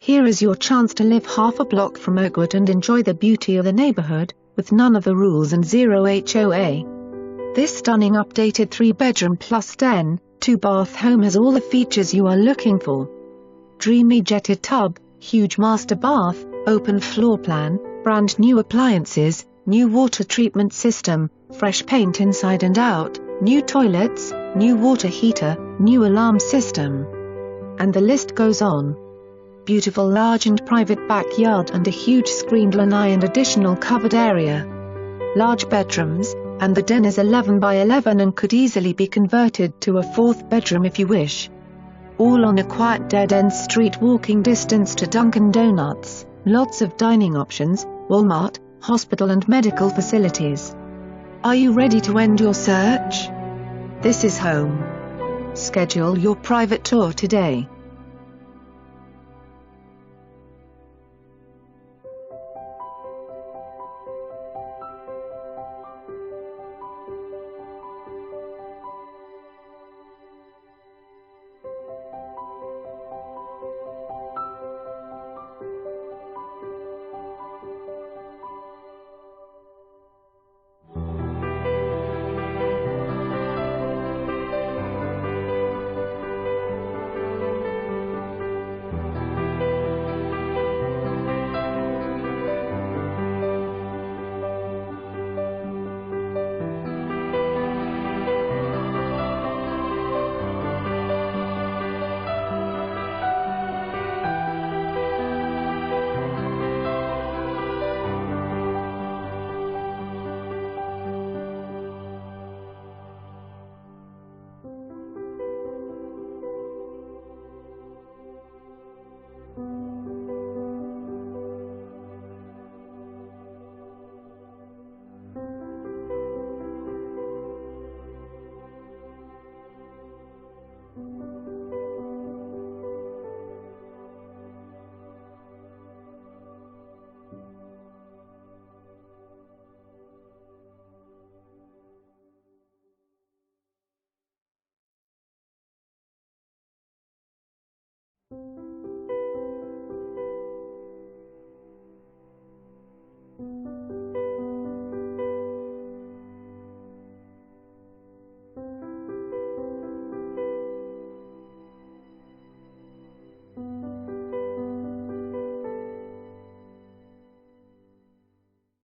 Here is your chance to live half a block from Oakwood and enjoy the beauty of the neighborhood, with none of the rules and zero HOA. This stunning updated 3-bedroom plus den, 2-bath home has all the features you are looking for. Dreamy jetted tub, huge master bath, open floor plan, brand new appliances, new water treatment system, fresh paint inside and out, new toilets, new water heater, new alarm system. And the list goes on. Beautiful large and private backyard and a huge screened lanai and additional covered area. Large bedrooms, and the den is 11 by 11 and could easily be converted to a 4th bedroom if you wish. All on a quiet dead-end street walking distance to Dunkin Donuts, lots of dining options, Walmart, hospital and medical facilities. Are you ready to end your search? This is home. Schedule your private tour today.